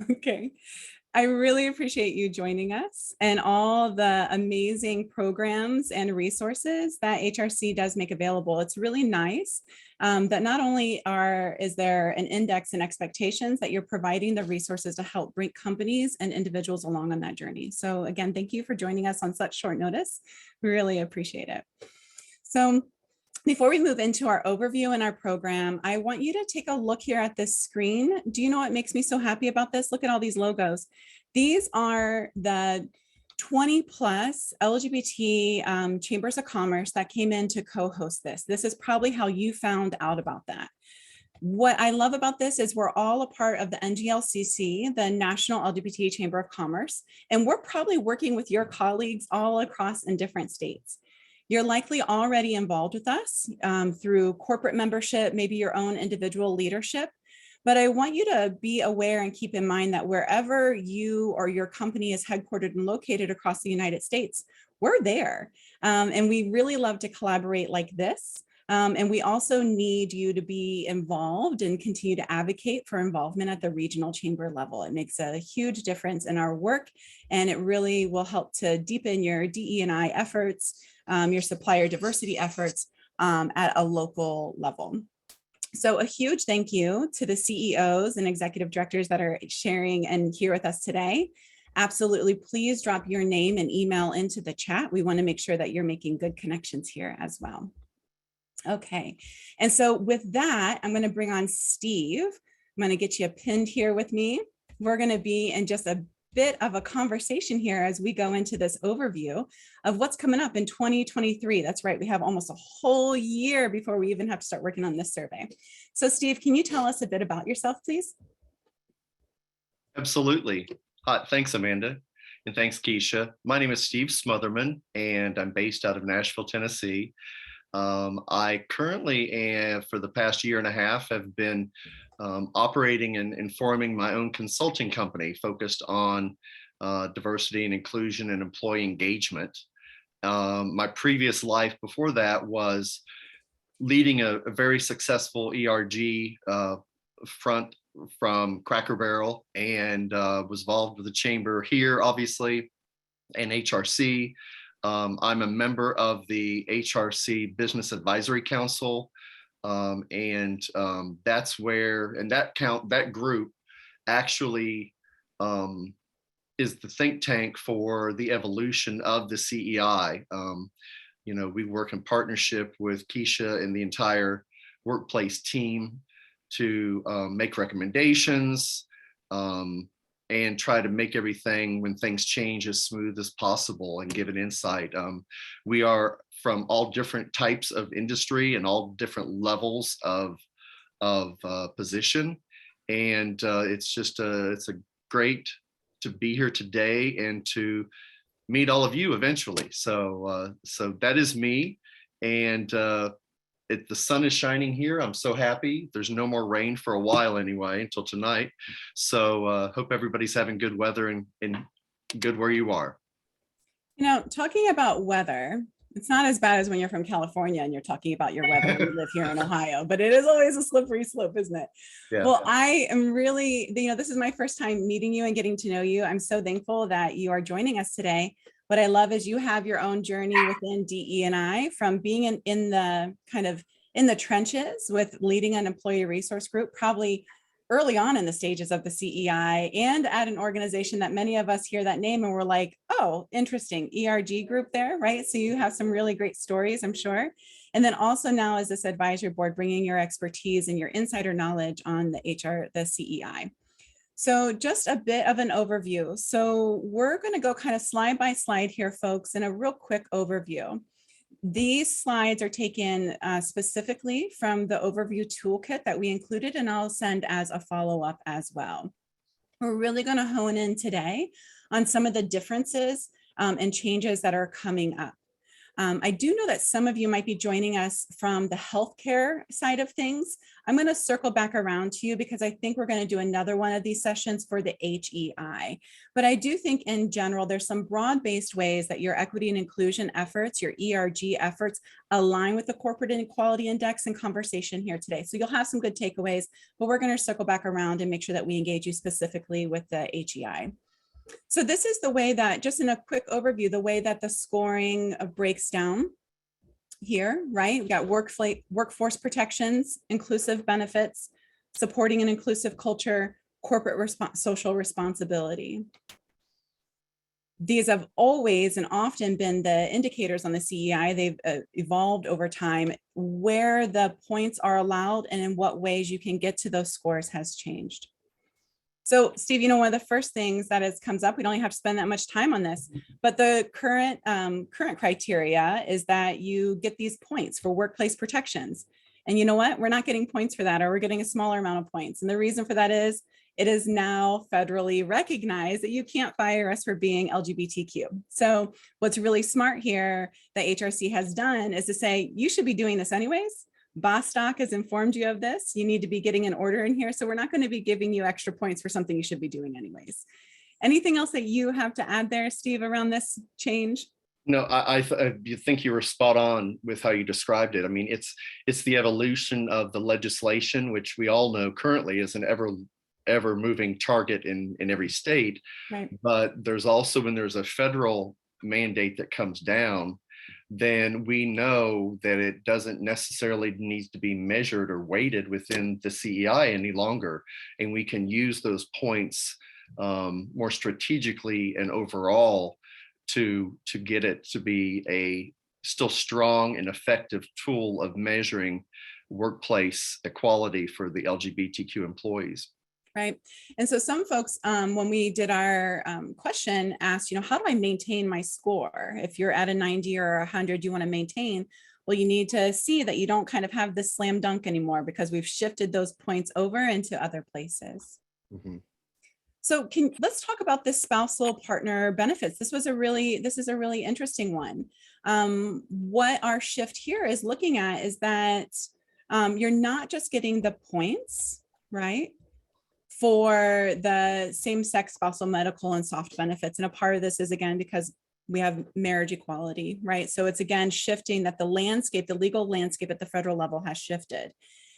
Okay. I really appreciate you joining us and all the amazing programs and resources that HRC does make available. It's really nice that not only is there an index and expectations that you're providing the resources to help bring companies and individuals along on that journey. So again, thank you for joining us on such short notice. We really appreciate it. So before we move into our overview and our program, I want you to take a look here at this screen. Do you know what makes me so happy about this? Look at all these logos. These are the 20 plus LGBT chambers of commerce that came in to co-host this. This is probably how you found out about that. What I love about this is we're all a part of the NGLCC, the National LGBT Chamber of Commerce, and we're probably working with your colleagues all across in different states. You're likely already involved with us through corporate membership, maybe your own individual leadership. But I want you to be aware and keep in mind that wherever you or your company is headquartered and located across the United States, we're there. And we really love to collaborate like this. And we also need you to be involved and continue to advocate for involvement at the regional chamber level. It makes a huge difference in our work, and it really will help to deepen your DE&I efforts, your supplier diversity efforts at a local level. So a huge thank you to the CEOs and executive directors that are sharing and here with us today. Absolutely, please drop your name and email into the chat. We want to make sure that you're making good connections here as well. Okay, and so with that, I'm going to bring on Steve. I'm going to get you pinned here with me. We're going to be in just a bit of a conversation here as we go into this overview of what's coming up in 2023. That's right, we have almost a whole year before we even have to start working on this survey. So Steve, can you tell us a bit about yourself, please? Absolutely. Thanks, Amanda. And thanks, Keisha. My name is Steve Smotherman, and I'm based out of Nashville, Tennessee. I currently, for the past year and a half, have been operating and forming my own consulting company focused on diversity and inclusion and employee engagement. My previous life before that was leading a very successful ERG front from Cracker Barrel, and was involved with the chamber here, obviously, and HRC. I'm a member of the HRC Business Advisory Council, and that's where, and that group actually is the think tank for the evolution of the CEI. You know, we work in partnership with Keisha and the entire workplace team to make recommendations and try to make everything, when things change, as smooth as possible and give an insight. We are from all different types of industry and all different levels of position. And it's a great to be here today and to meet all of you eventually. So that is me. And the sun is shining here. I'm so happy. There's no more rain for a while anyway, until tonight. So hope everybody's having good weather and good where you are. You know, talking about weather, it's not as bad as when you're from California and you're talking about your weather and you live here in Ohio, but it is always a slippery slope, isn't it? Yeah. Well, I am really, this is my first time meeting you and getting to know you. I'm so thankful that you are joining us today. What I love is you have your own journey within DE&I, from being in the kind of in the trenches with leading an employee resource group, probably early on in the stages of the CEI, and at an organization that many of us hear that name and we're like, oh, interesting, ERG group there, right? So you have some really great stories, I'm sure. And then also now as this advisory board, bringing your expertise and your insider knowledge on the CEI. So just a bit of an overview. So we're going to go kind of slide by slide here, folks, in a real quick overview. These slides are taken specifically from the overview toolkit that we included, and I'll send as a follow-up as well. We're really going to hone in today on some of the differences and changes that are coming up. I do know that some of you might be joining us from the healthcare side of things. I'm going to circle back around to you because I think we're going to do another one of these sessions for the HEI. But I do think in general, there's some broad-based ways that your equity and inclusion efforts, your ERG efforts, align with the Corporate Inequality Index and conversation here today. So you'll have some good takeaways, but we're going to circle back around and make sure that we engage you specifically with the HEI. So this is the way that, just in a quick overview, the way that the scoring breaks down here, right? We got workforce protections, inclusive benefits, supporting an inclusive culture, corporate social responsibility. These have always and often been the indicators on the CEI. They've evolved over time. Where the points are allowed and in what ways you can get to those scores has changed. So Steve, one of the first things that comes up, we don't have to spend that much time on this, but the current criteria is that you get these points for workplace protections. And you know what? We're not getting points for that, or we're getting a smaller amount of points. And the reason for that is it is now federally recognized that you can't fire us for being LGBTQ. So what's really smart here that HRC has done is to say, you should be doing this anyways. Bostock has informed you of this. You need to be getting an order in here. So we're not going to be giving you extra points for something you should be doing anyways. Anything else that you have to add there, Steve, around this change? No, you think you were spot on with how you described it. I mean, it's the evolution of the legislation, which we all know currently is an ever moving target in every state. Right. But there's also, when there's a federal mandate that comes down, then we know that it doesn't necessarily need to be measured or weighted within the CEI any longer. And we can use those points more strategically and overall to get it to be a still strong and effective tool of measuring workplace equality for the LGBTQ employees. Right. And so some folks, when we did our question, asked, how do I maintain my score? If you're at a 90 or 100, you want to maintain. Well, you need to see that you don't kind of have this slam dunk anymore because we've shifted those points over into other places. Mm-hmm. So let's talk about this spousal partner benefits. This is a really interesting one. What our shift here is looking at is that you're not just getting the points, right, for the same-sex spousal medical and soft benefits. And a part of this is, again, because we have marriage equality, right? So it's, again, shifting that the legal landscape at the federal level has shifted.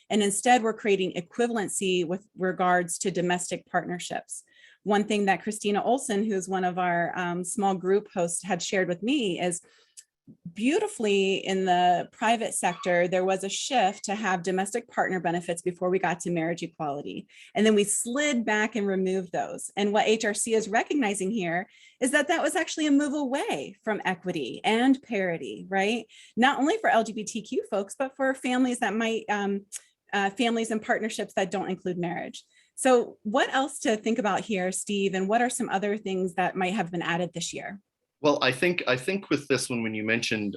And instead, we're creating equivalency with regards to domestic partnerships. One thing that Christina Olson, who's one of our small group hosts, had shared with me is beautifully in the private sector, there was a shift to have domestic partner benefits before we got to marriage equality. And then we slid back and removed those. And what HRC is recognizing here is that that was actually a move away from equity and parity, right? Not only for LGBTQ folks, but for families that might, families and partnerships that don't include marriage. So what else to think about here, Steve? And what are some other things that might have been added this year? Well, I think with this one, when you mentioned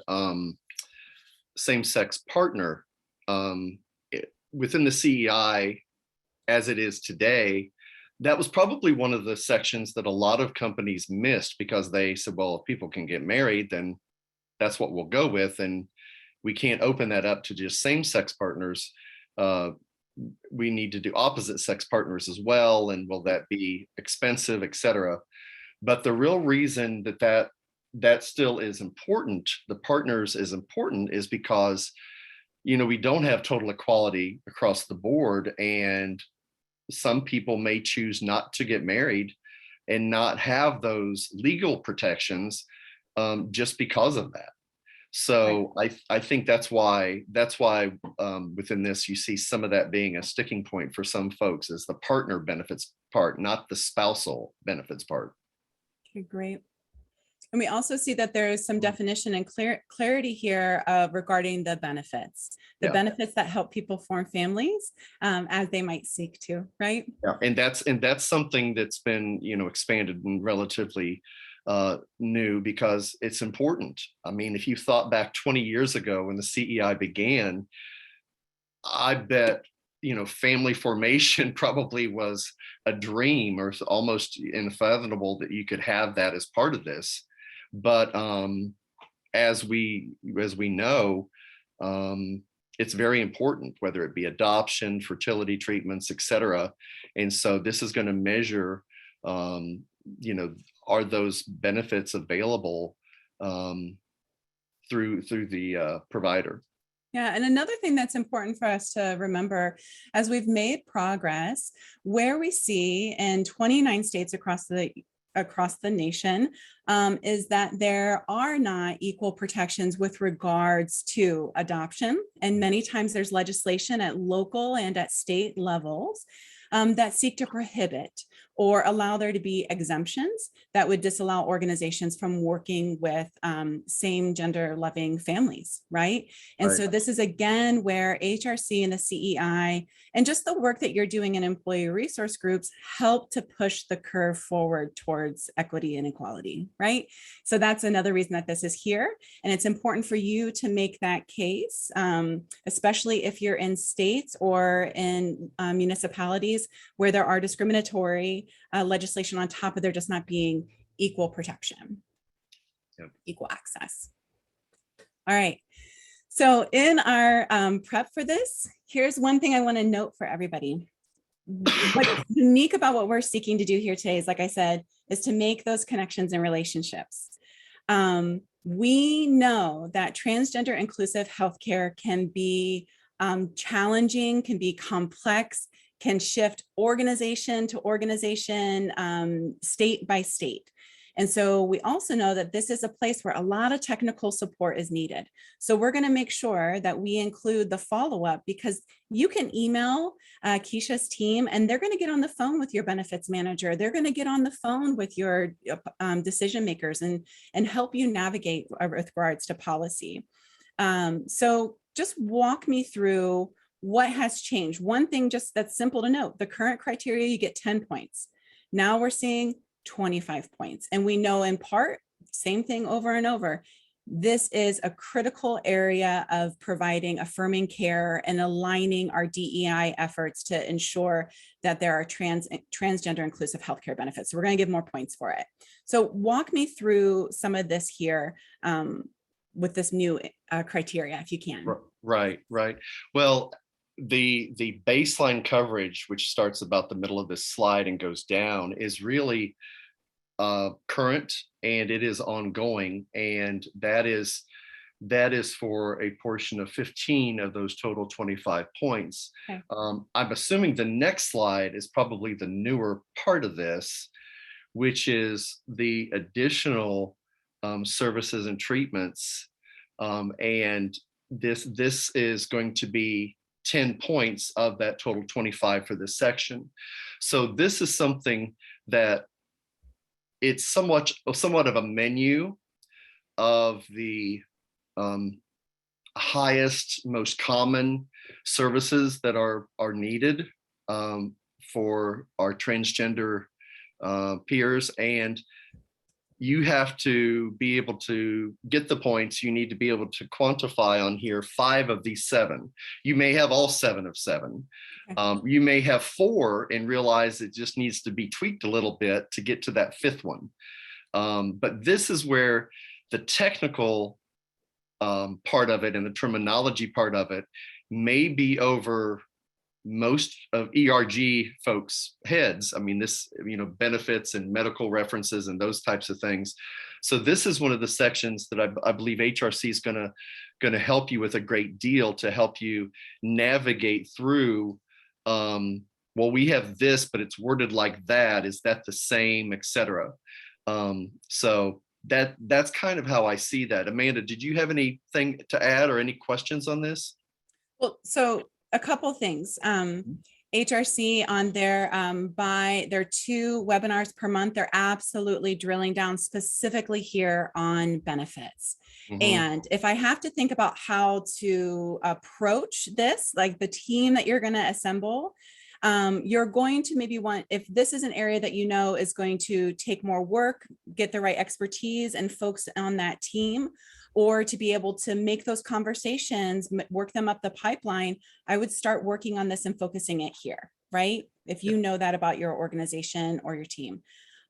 same-sex partner, within the CEI, as it is today, that was probably one of the sections that a lot of companies missed because they said, well, if people can get married, then that's what we'll go with. And we can't open that up to just same-sex partners. We need to do opposite sex partners as well. And will that be expensive, et cetera? But the real reason that still is important, the partners is important, is because, we don't have total equality across the board. And some people may choose not to get married and not have those legal protections just because of that. So I think that's why within this, you see some of that being a sticking point for some folks is the partner benefits part, not the spousal benefits part. Okay, great. And we also see that there is some definition and clarity here regarding the benefits, benefits that help people form families as they might seek to, right? Yeah, and that's something that's been, expanded and relatively new because it's important. I mean, if you thought back 20 years ago when the CEI began, I bet family formation probably was a dream or almost unfathomable that you could have that as part of this. But as we know, it's very important, whether it be adoption, fertility treatments, et cetera. And so this is going to measure, are those benefits available through the provider. Yeah, and another thing that's important for us to remember as we've made progress, where we see in 29 states across the nation, is that there are not equal protections with regards to adoption. And many times there's legislation at local and at state levels that seek to prohibit or allow there to be exemptions that would disallow organizations from working with same gender loving families, right? And Right. so this is again where HRC and the CEI and just the work that you're doing in employee resource groups help to push the curve forward towards equity and equality, right? So that's another reason that this is here. And it's important for you to make that case, especially if you're in states or in municipalities where there are discriminatory legislation on top of there just not being equal protection, equal access. All right. So in our prep for this, here's one thing I want to note for everybody. What's unique about what we're seeking to do here today is, like I said, is to make those connections and relationships. We know that transgender inclusive healthcare can be challenging, can be complex, can shift organization to organization, state by state. And so we also know that this is a place where a lot of technical support is needed. So we're going to make sure that we include the follow-up, because you can email Keisha's team and they're going to get on the phone with your benefits manager. They're going to get on the phone with your decision makers and help you navigate with regards to policy. So just walk me through what has changed. One thing just that's simple to note, the current criteria, you get 10 points. Now we're seeing 25 points. And we know in part, same thing over and over, this is a critical area of providing affirming care and aligning our DEI efforts to ensure that there are transgender inclusive healthcare benefits. So we're going to give more points for it. So walk me through some of this here with this new criteria, if you can. Right. Well, the baseline coverage, which starts about the middle of this slide and goes down, is really current, and it is ongoing, and that is for a portion of 15 of those total 25 points. Okay. I'm assuming the next slide is probably the newer part of this, which is the additional services and treatments, and this is going to be 10 points of that total 25 for this section. So this is something that it's somewhat of a menu of the highest, most common services that are needed for our transgender peers. And you have to be able to get the points. You need to be able to quantify on here 5 of these 7. You may have all 7 of 7. You may have 4 and realize it just needs to be tweaked a little bit to get to that 5th one. But this is where the technical part of it and the terminology part of it may be over most of ERG folks' heads. I mean, this, benefits and medical references and those types of things. So this is one of the sections that I believe HRC is going to help you with a great deal to help you navigate through. Well, we have this, but it's worded like that. Is that the same, et cetera? So that's kind of how I see that. Amanda, did you have anything to add or any questions on this? Well, so a couple things. HRC on by their 2 webinars per month, they're absolutely drilling down specifically here on benefits. Mm-hmm. And if I have to think about how to approach this, like the team that you're going to assemble, you're going to maybe want, if this is an area that is going to take more work, get the right expertise and folks on that team, or to be able to make those conversations, work them up the pipeline, I would start working on this and focusing it here, right? If you know that about your organization or your team.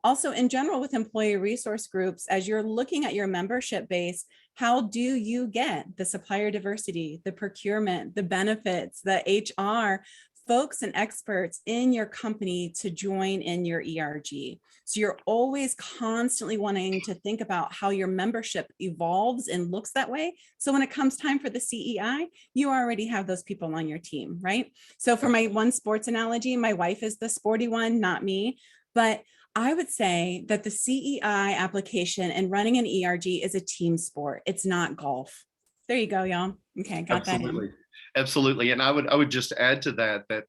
Also, in general, with employee resource groups, as you're looking at your membership base, how do you get the supplier diversity, the procurement, the benefits, the HR folks and experts in your company to join in your ERG? So you're always constantly wanting to think about how your membership evolves and looks that way. So when it comes time for the CEI, you already have those people on your team, right? So for my one sports analogy, my wife is the sporty one, not me. But I would say that the CEI application and running an ERG is a team sport. It's not golf. There you go, y'all. Okay, got that in. Absolutely. Absolutely. And I would just add to that, that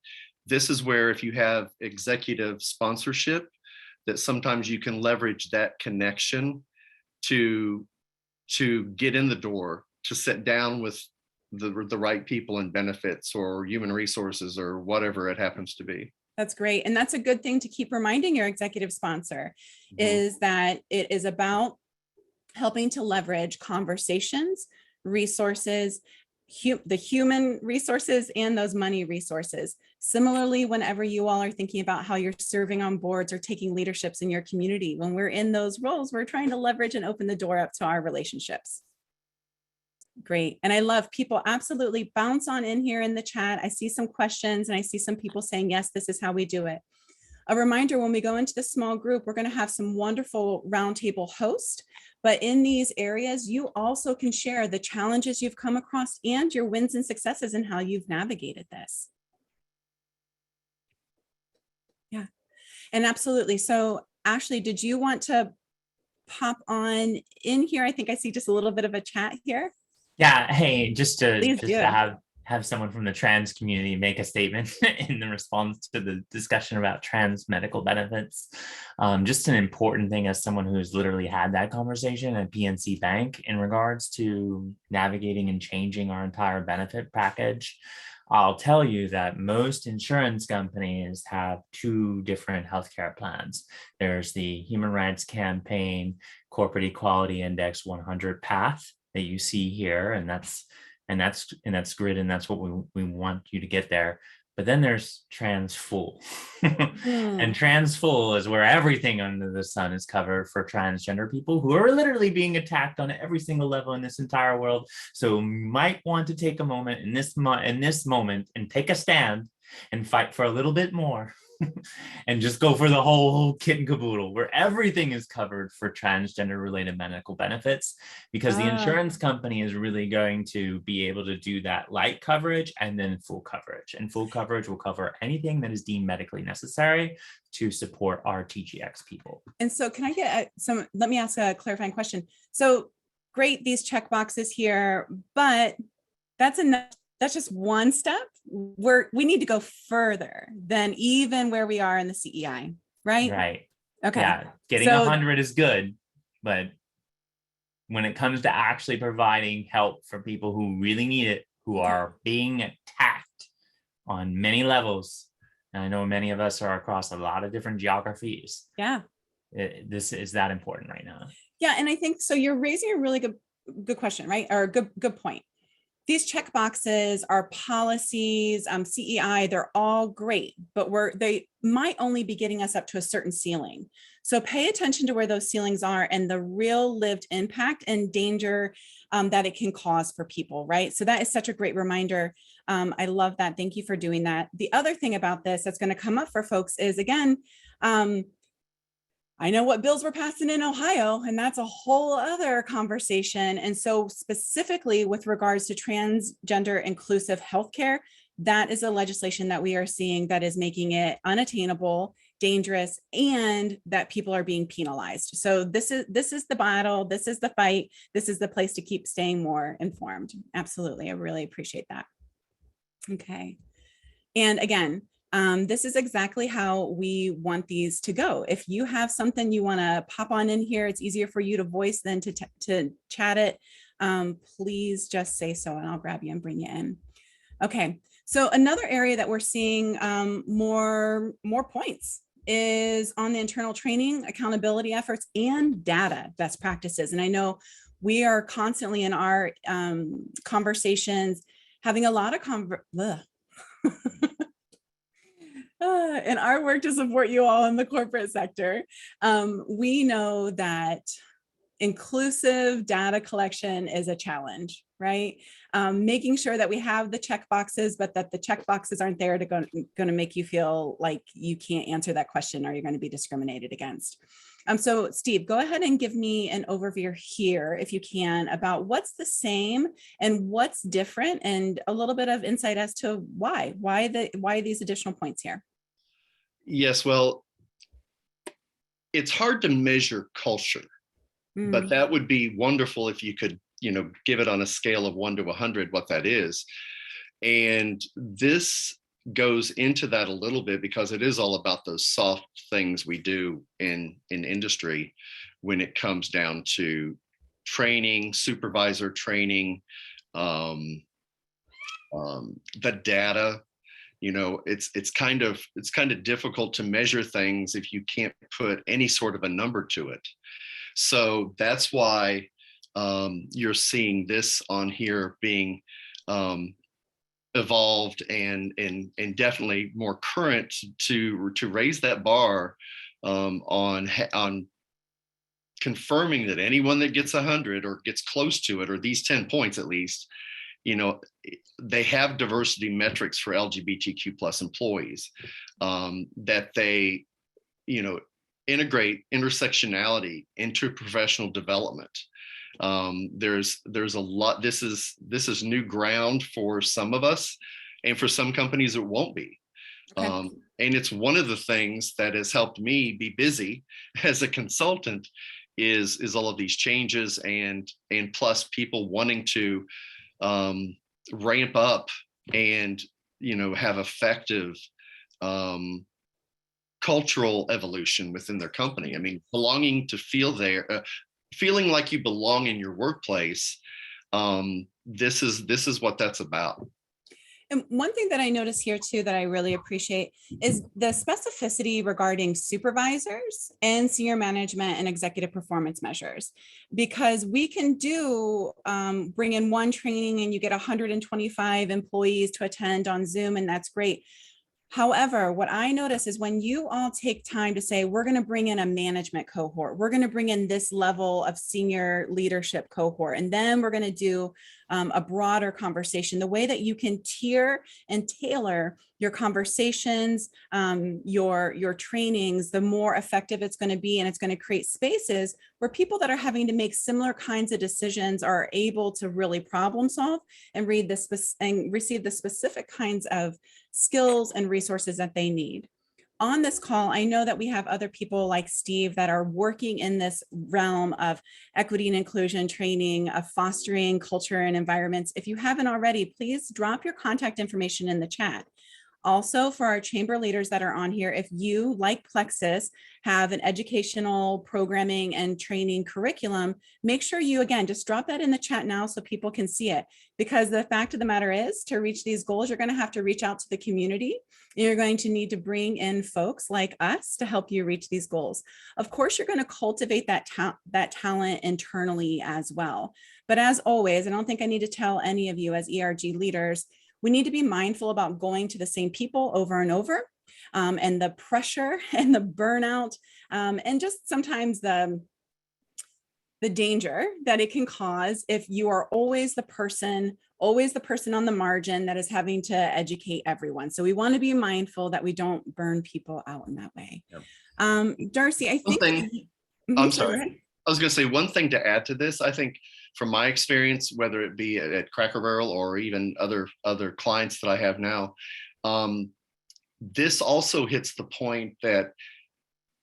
this is where if you have executive sponsorship, that sometimes you can leverage that connection to get in the door, to sit down with the right people in benefits or human resources or whatever it happens to be. That's great. And that's a good thing to keep reminding your executive sponsor, is that it is about helping to leverage conversations, resources, the human resources and those money resources. Similarly, whenever you all are thinking about how you're serving on boards or taking leaderships in your community, when we're in those roles, we're trying to leverage and open the door up to our relationships. Great. And I love people absolutely bounce on in here in the chat. I see some questions and I see some people saying, yes, this is how we do it. A reminder, when we go into the small group, we're going to have some wonderful roundtable hosts. But in these areas, you also can share the challenges you've come across and your wins and successes and how you've navigated this. Yeah, and absolutely. So Ashley, did you want to pop on in here? I think I see just a little bit of a chat here. Yeah, hey, just Please to do. have someone from the trans community make a statement in the response to the discussion about trans medical benefits. Just an important thing as someone who's literally had that conversation at PNC Bank in regards to navigating and changing our entire benefit package. I'll tell you that most insurance companies have two different healthcare plans. There's the Human Rights Campaign Corporate Equality Index 100 path that you see here, and that's grid, and that's what we want you to get there. But then there's trans full. And trans full is where everything under the sun is covered for transgender people who are literally being attacked on every single level in this entire world. So you might want to take a moment in this moment and take a stand and fight for a little bit more. And just go for the whole kit and caboodle where everything is covered for transgender related medical benefits, because the insurance company is really going to be able to do that light coverage and then full coverage, and full coverage will cover anything that is deemed medically necessary to support our TGX people. And so can I get let me ask a clarifying question. So great, these check boxes here, but that's enough. That's just one step. We need to go further than even where we are in the CEI, right? Right. Okay. Yeah, getting 100 is good, but when it comes to actually providing help for people who really need it, who are being attacked on many levels, and I know many of us are across a lot of different geographies. Yeah. This is that important right now. Yeah, and I think so. You're raising a really good question, right? Or a good point. These check boxes are policies, CEI, they're all great, but they might only be getting us up to a certain ceiling. So pay attention to where those ceilings are and the real lived impact and danger that it can cause for people, right? So that is such a great reminder. I love that. Thank you for doing that. The other thing about this that's going to come up for folks is, again, I know what bills were passing in Ohio, and that's a whole other conversation. And so specifically with regards to transgender inclusive healthcare, that is a legislation that we are seeing that is making it unattainable, dangerous, and that people are being penalized. So this is the battle, this is the fight, this is the place to keep staying more informed. Absolutely, I really appreciate that. Okay, and again, this is exactly how we want these to go. If you have something you want to pop on in here, it's easier for you to voice than to chat it. Please just say so and I'll grab you and bring you in. Okay, so another area that we're seeing more points is on the internal training, accountability efforts, and data best practices. And I know we are constantly in our conversations having a lot of In our work to support you all in the corporate sector, we know that inclusive data collection is a challenge, right? Making sure that we have the check boxes, but that the check boxes aren't there to going to make you feel like you can't answer that question or you're going to be discriminated against. So Steve, go ahead and give me an overview here, if you can, about what's the same and what's different, and a little bit of insight as to why these additional points here. Yes, well, it's hard to measure culture, but that would be wonderful if you could, give it on a scale of 1 to 100 what that is. And this goes into that a little bit because it is all about those soft things we do in industry when it comes down to training, supervisor training, the data. It's kind of difficult to measure things if you can't put any sort of a number to it. So that's why you're seeing this on here being evolved and definitely more current to raise that bar on confirming that anyone that gets 100 or gets close to it, or these 10 points at least, they have diversity metrics for LGBTQ plus employees, that they, integrate intersectionality into professional development. There's a lot. This is new ground for some of us, and for some companies it won't be. Okay. And it's one of the things that has helped me be busy as a consultant is all of these changes and plus people wanting to ramp up and have effective cultural evolution within their company. I mean, belonging to feel there, feeling like you belong in your workplace. This is what that's about. And one thing that I notice here too that I really appreciate is the specificity regarding supervisors and senior management and executive performance measures, because we can do bring in one training and you get 125 employees to attend on Zoom, and that's great. However, what I notice is when you all take time to say, we're going to bring in a management cohort, we're going to bring in this level of senior leadership cohort, and then we're going to do a broader conversation, the way that you can tier and tailor your conversations, your trainings, the more effective it's going to be. And it's going to create spaces where people that are having to make similar kinds of decisions are able to really problem solve and receive the specific kinds of skills and resources that they need. On this call, I know that we have other people like Steve that are working in this realm of equity and inclusion training, of fostering culture and environments. If you haven't already, please drop your contact information in the chat. Also, for our chamber leaders that are on here, if you, like Plexus, have an educational programming and training curriculum, make sure you, again, just drop that in the chat now so people can see it. Because the fact of the matter is, to reach these goals, you're going to have to reach out to the community. You're going to need to bring in folks like us to help you reach these goals. Of course, you're going to cultivate that talent internally as well. But as always, I don't think I need to tell any of you as ERG leaders, we need to be mindful about going to the same people over and over, and the pressure and the burnout, and just sometimes the danger that it can cause if you are always the person on the margin that is having to educate everyone. So we want to be mindful that we don't burn people out in that way. Yep. Darcy, I think. I'm sorry. I was going to say one thing to add to this. I think from my experience, whether it be at Cracker Barrel or even other clients that I have now, this also hits the point that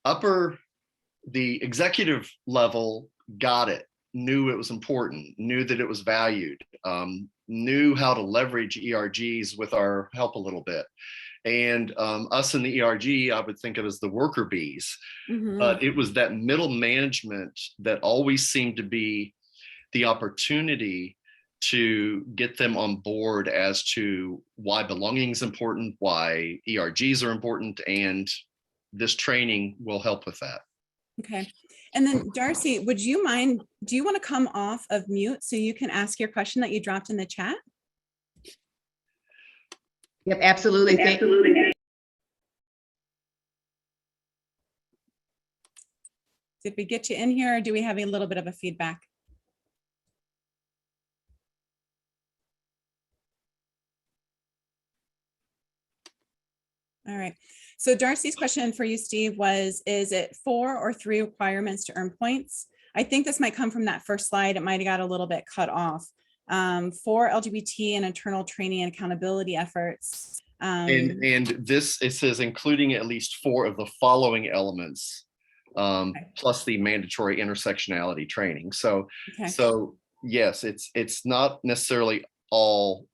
the executive level got it, knew it was important, knew that it was valued, knew how to leverage ERGs with our help a little bit. And us in the ERG, I would think of as the worker bees. Mm-hmm. But it was that middle management that always seemed to be the opportunity to get them on board as to why belonging is important, why ERGs are important, and this training will help with that. Okay. And then Darcy, would you mind, do you want to come off of mute so you can ask your question that you dropped in the chat? Yep, absolutely. Did we get you in here, or do we have a little bit of a feedback? All right. So Darcy's question for you, Steve, was, is it 4 or 3 requirements to earn points? I think this might come from that first slide. It might have got a little bit cut off. 4 LGBT and internal training and accountability efforts. And this, it says including at least 4 of the following elements, plus the mandatory intersectionality training. So, okay. So yes, it's not necessarily all.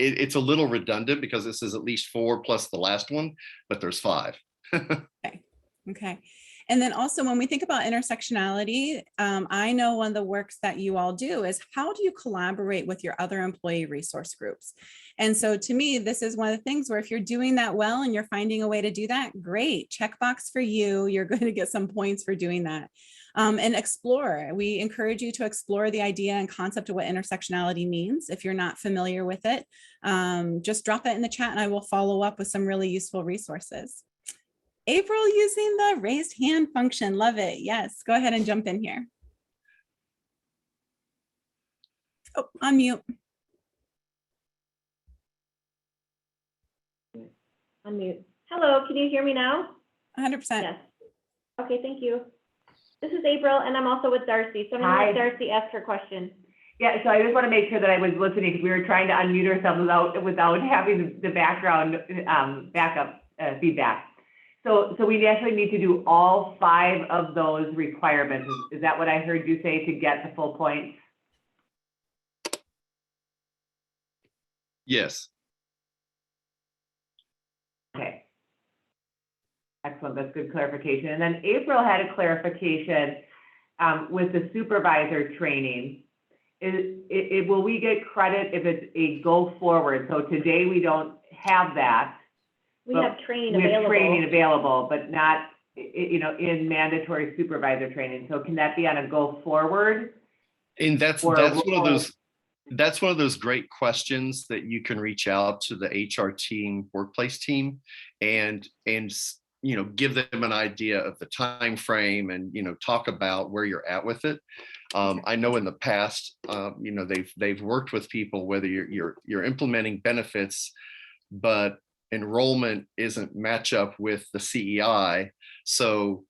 It's a little redundant because this is at least 4 plus the last one, but there's 5. Okay. Okay. And then also when we think about intersectionality, I know one of the works that you all do is how do you collaborate with your other employee resource groups? And so to me, this is one of the things where if you're doing that well and you're finding a way to do that, great, checkbox for you. You're going to get some points for doing that. And explore. We encourage you to explore the idea and concept of what intersectionality means. If you're not familiar with it, just drop it in the chat and I will follow up with some really useful resources. April using the raised hand function. Love it. Yes, go ahead and jump in here. Oh, unmute. Unmute. Hello, can you hear me now? 100%. Yes. Okay, thank you. This is April, and I'm also with Darcy. So I'm going to let Darcy ask her question. Yeah, so I just want to make sure that I was listening because we were trying to unmute ourselves without having the background backup feedback. So we actually need to do all 5 of those requirements. Is that what I heard you say to get the full points? Yes. Okay. Excellent, that's good clarification. And then April had a clarification with the supervisor training. Will we get credit if it's a go forward? So today we don't have that. We have training available. We have training available, but not, in mandatory supervisor training. So can that be on a go forward? And that's one of those great questions that you can reach out to the HR team, workplace team, and give them an idea of the time frame and talk about where you're at with it. I know in the past, they've worked with people whether you're implementing benefits, but enrollment isn't match up with the CEI. So,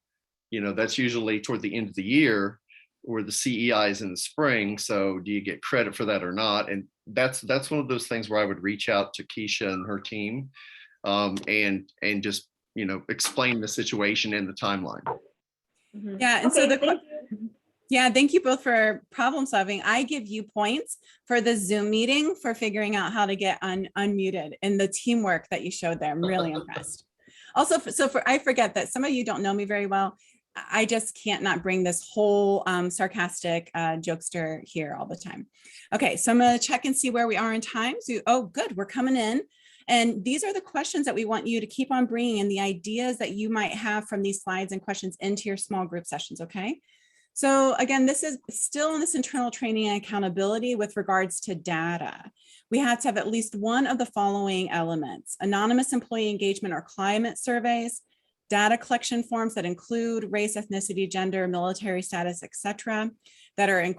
that's usually toward the end of the year, or the CEI is in the spring. So do you get credit for that or not? And that's one of those things where I would reach out to Keisha and her team and just, explain the situation and the timeline. Mm-hmm. Yeah. And so thank you both for problem solving. I give you points for the Zoom meeting for figuring out how to get unmuted and the teamwork that you showed there. I'm really impressed. Also, I forget that some of you don't know me very well. I just can't not bring this whole sarcastic jokester here all the time. Okay, so I'm going to check and see where we are in time. So, oh, good, we're coming in. And these are the questions that we want you to keep on bringing and the ideas that you might have from these slides and questions into your small group sessions, okay? So again, this is still in this internal training and accountability with regards to data. We have to have at least one of the following elements: anonymous employee engagement or climate surveys, data collection forms that include race, ethnicity, gender, military status, etc., that are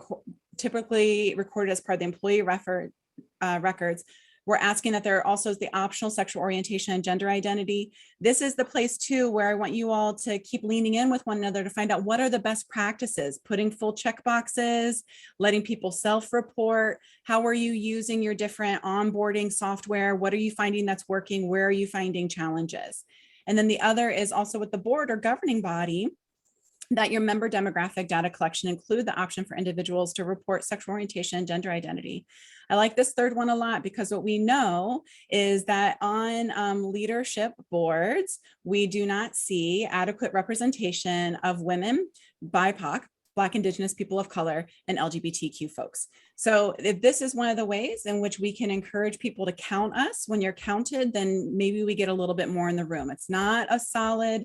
typically recorded as part of the employee records. We're asking that there also is the optional sexual orientation and gender identity. This is the place too where I want you all to keep leaning in with one another to find out what are the best practices, putting full check boxes, letting people self-report. How are you using your different onboarding software? What are you finding that's working? Where are you finding challenges? And then the other is also with the board or governing body, that your member demographic data collection include the option for individuals to report sexual orientation and gender identity. I like this third one a lot because what we know is that on leadership boards, we do not see adequate representation of women, BIPOC, Black, Indigenous, people of color, and LGBTQ folks. So if this is one of the ways in which we can encourage people to count us, when you're counted, then maybe we get a little bit more in the room. It's not a solid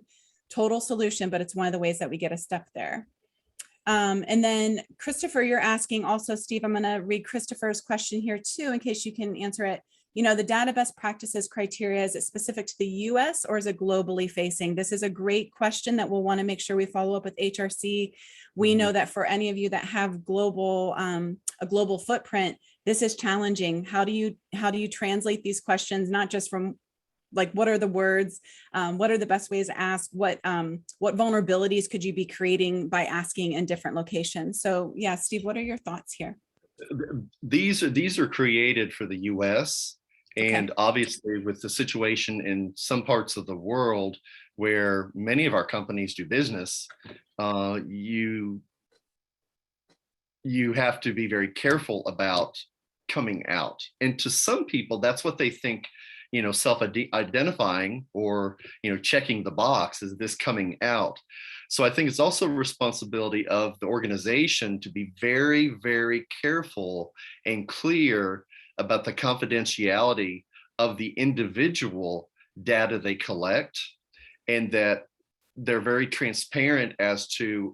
total solution, but it's one of the ways that we get a step there. And then Christopher, you're asking also, Steve, I'm going to read Christopher's question here too, in case you can answer it. the data best practices criteria, is it specific to the US or is it globally facing? This is a great question that we'll want to make sure we follow up with HRC. We know that for any of you that have a global footprint, this is challenging. How do you translate these questions, not just from like, what are the words? What are the best ways to ask? What vulnerabilities could you be creating by asking in different locations? So yeah, Steve, what are your thoughts here? These are created for the US, and Okay. obviously with the situation in some parts of the world where many of our companies do business, you have to be very careful about coming out. And to some people, that's what they think, self-identifying or, checking the box, is this coming out. So I think it's also a responsibility of the organization to be very, very careful and clear about the confidentiality of the individual data they collect, and that they're very transparent as to,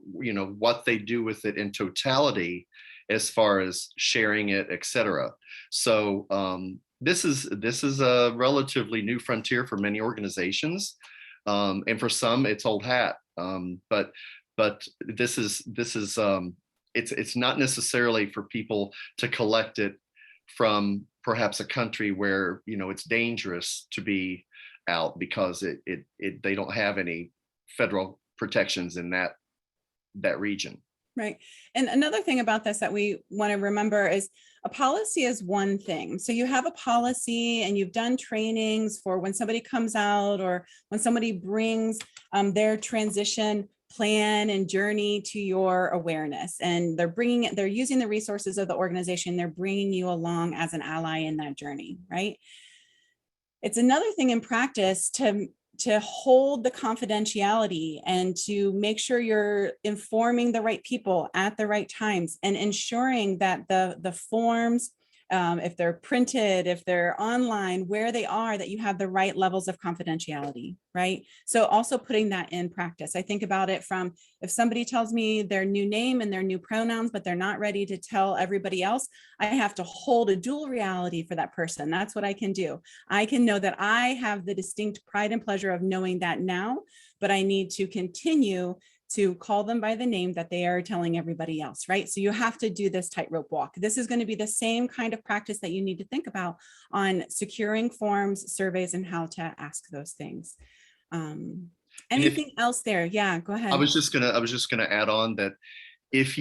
what they do with it in totality, as far as sharing it, et cetera. So this is a relatively new frontier for many organizations, and for some it's old hat. But this is it's not necessarily for people to collect it from perhaps a country where it's dangerous to be out, because they don't have any federal protections in that region. Right. And another thing about this that we want to remember is a policy is one thing. So you have a policy and you've done trainings for when somebody comes out, or when somebody brings their transition plan and journey to your awareness, and they're using the resources of the organization. They're bringing you along as an ally in that journey, right? It's another thing in practice to hold the confidentiality and to make sure you're informing the right people at the right times, and ensuring that the forms, if they're printed, if they're online, where they are, that you have the right levels of confidentiality, right? So also putting that in practice. I think about it from, if somebody tells me their new name and their new pronouns, but they're not ready to tell everybody else, I have to hold a dual reality for that person. That's what I can do. I can know that I have the distinct pride and pleasure of knowing that now, but I need to continue to call them by the name that they are telling everybody else, right? So you have to do this tightrope walk. This is going to be the same kind of practice that you need to think about on securing forms, surveys, and how to ask those things. Anything else there? Yeah, go ahead. I was just gonna add on that if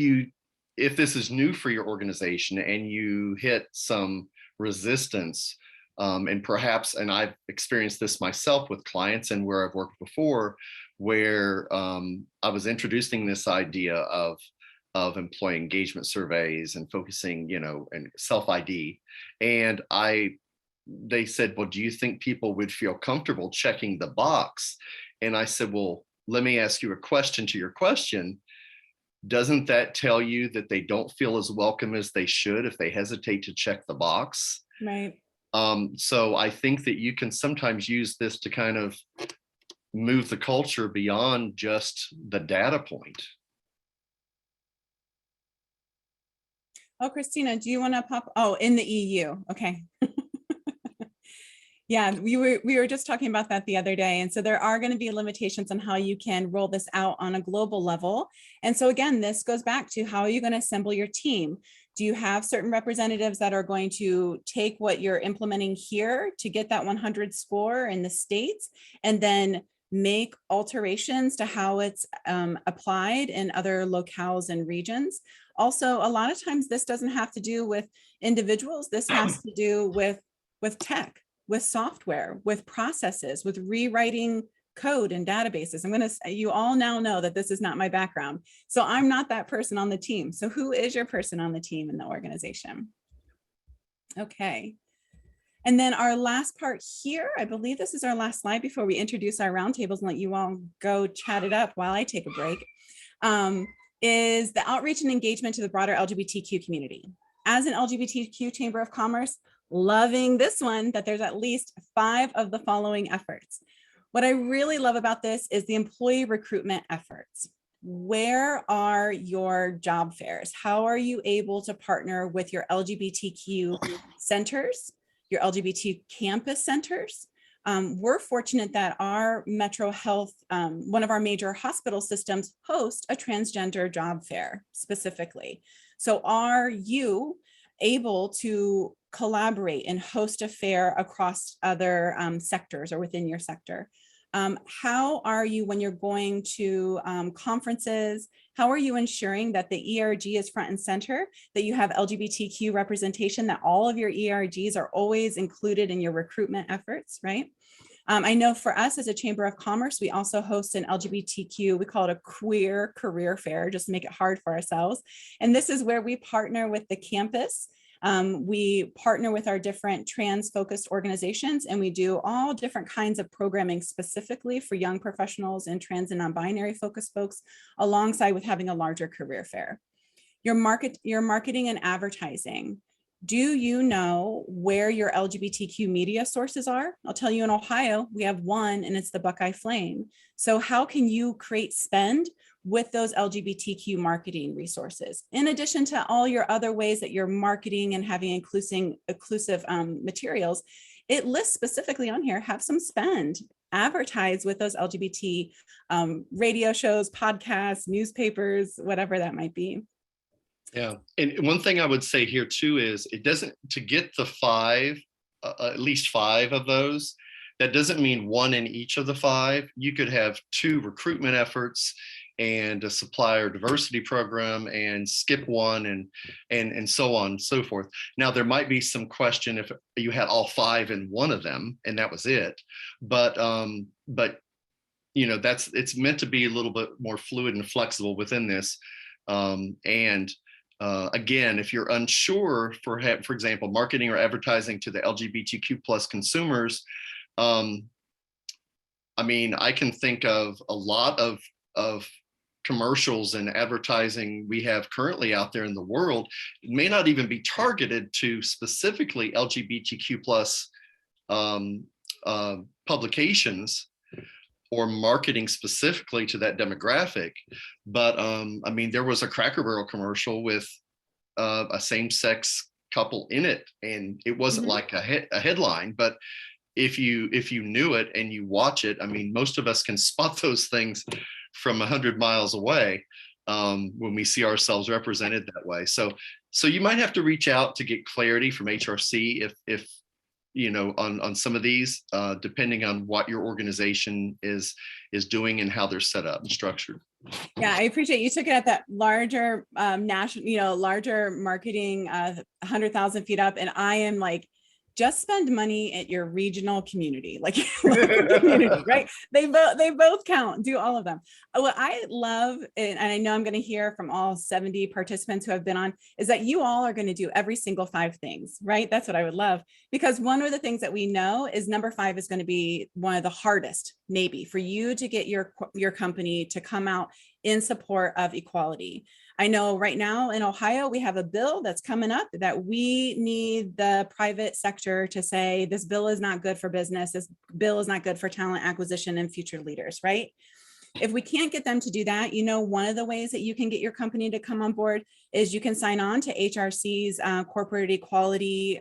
this is new for your organization and you hit some resistance, and perhaps, and I've experienced this myself with clients and where I've worked before, where I was introducing this idea of employee engagement surveys and focusing, and self-ID. And they said, well, do you think people would feel comfortable checking the box? And I said, well, let me ask you a question to your question. Doesn't that tell you that they don't feel as welcome as they should if they hesitate to check the box? Right. So I think that you can sometimes use this to kind of move the culture beyond just the data point. Oh, Christina, do you want to pop? Oh, in the EU. Okay. Yeah, we were just talking about that the other day. And so there are going to be limitations on how you can roll this out on a global level. And so again, this goes back to, how are you going to assemble your team? Do you have certain representatives that are going to take what you're implementing here to get that 100 score in the States, and then make alterations to how it's applied in other locales and regions? Also, a lot of times this doesn't have to do with individuals. This has to do with tech, with software, with processes, with rewriting code and databases. You all now know that this is not my background. So I'm not that person on the team. So who is your person on the team in the organization? Okay. And then our last part here, I believe this is our last slide before we introduce our roundtables and let you all go chat it up while I take a break, is the outreach and engagement to the broader LGBTQ community. As an LGBTQ Chamber of Commerce, loving this one, that there's at least 5 of the following efforts. What I really love about this is the employee recruitment efforts. Where are your job fairs? How are you able to partner with your LGBTQ centers your LGBT campus centers. We're fortunate that our Metro Health, one of our major hospital systems, host a transgender job fair specifically. So are you able to collaborate and host a fair across other sectors or within your sector? How are you, when you're going to conferences, how are you ensuring that the ERG is front and center, that you have LGBTQ representation, that all of your ERGs are always included in your recruitment efforts, right? I know for us as a Chamber of Commerce, we also host an LGBTQ, we call it a queer career fair, just to make it hard for ourselves. And this is where we partner with the campus. We partner with our different trans-focused organizations, and we do all different kinds of programming specifically for young professionals and trans and non-binary focused folks, alongside with having a larger career fair. Your marketing and advertising. Do you know where your LGBTQ media sources are? I'll tell you, in Ohio, we have one, and it's the Buckeye Flame. So how can you create spend with those LGBTQ marketing resources, in addition to all your other ways that you're marketing and having inclusive materials? It lists specifically on here, have some spend, advertise with those LGBT radio shows, podcasts, newspapers, whatever that might be. Yeah, and one thing I would say here too is it doesn't, to get the at least five of those, that doesn't mean one in each of the five. You could have 2 recruitment efforts and a supplier diversity program and skip one and so on and so forth. Now, there might be some question if you had all 5 in one of them and that was it, but you know, it's meant to be a little bit more fluid and flexible within this. Again, if you're unsure, for example, marketing or advertising to the LGBTQ plus consumers, I mean, I can think of a lot of commercials and advertising we have currently out there in the world. It may not even be targeted to specifically LGBTQ plus publications or marketing specifically to that demographic. But I mean, there was a Cracker Barrel commercial with a same-sex couple in it, and it wasn't like a headline, but if you knew it and you watch it, I mean, most of us can spot those things from 100 miles away when we see ourselves represented that way. So you might have to reach out to get clarity from HRC if you know, on some of these, depending on what your organization is doing and how they're set up and structured. Yeah, I appreciate you took it at that larger national, you know, larger marketing, 100,000 feet up. And I am like, just spend money at your regional community, like community, right? They both count, do all of them. What I love, and I know I'm going to hear from all 70 participants who have been on, is that you all are going to do every single 5 things, right? That's what I would love, because one of the things that we know is number 5 is going to be one of the hardest, maybe, for you to get your company to come out in support of equality. I know right now in Ohio, we have a bill that's coming up that we need the private sector to say, this bill is not good for business. This bill is not good for talent acquisition and future leaders, right? If we can't get them to do that, you know, one of the ways that you can get your company to come on board is you can sign on to HRC's corporate equality